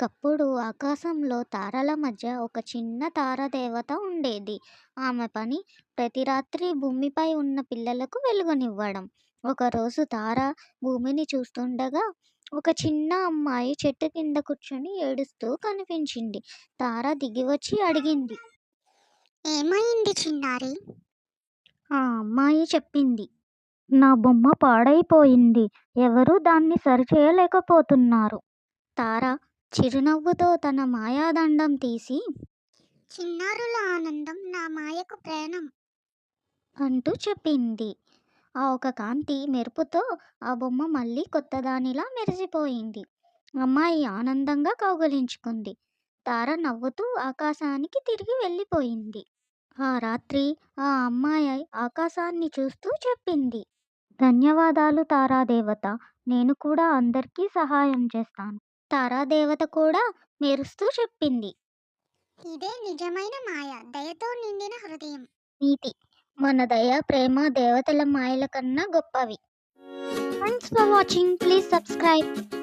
ఒకప్పుడు ఆకాశంలో తారల మధ్య ఒక చిన్న తారాదేవత ఉండేది. ఆమె పని ప్రతి రాత్రి భూమిపై ఉన్న పిల్లలకు వెలుగునివ్వడం. ఒకరోజు తార భూమిని చూస్తుండగా ఒక చిన్న అమ్మాయి చెట్టు కింద కూర్చొని ఏడుస్తూ కనిపించింది. తార దిగివచ్చి అడిగింది. ఏమైంది చిన్నారి? ఆ అమ్మాయి చెప్పింది. నా బొమ్మ పాడైపోయింది. ఎవరూ దాన్ని సరిచేయలేకపోతున్నారు. తార చిరునవ్వుతో తన మాయాదండం తీసి చిన్నారుల ఆనందం నా మాయకు ప్రాణం. అంటూ చెప్పింది. ఆ ఒక కాంతి మెరుపుతో ఆ బొమ్మ మళ్ళీ కొత్తదానిలా మెరిసిపోయింది. అమ్మాయి ఆనందంగా కౌగిలించుకుంది. తార నవ్వుతూ ఆకాశానికి తిరిగి వెళ్ళిపోయింది. ఆ రాత్రి ఆ అమ్మాయి ఆకాశాన్ని చూస్తూ చెప్పింది. ధన్యవాదాలు తారాదేవత. నేను కూడా అందరికీ సహాయం చేస్తాను. తారాదేవత కూడా మెరుస్తూ చెప్పింది. ఇదే నిజమైన మాయ, దయతో నిండిన హృదయం. నీతి. మన దయ, ప్రేమ దేవతల మాయల కన్నా గొప్పవి. Thanks for watching. Please subscribe.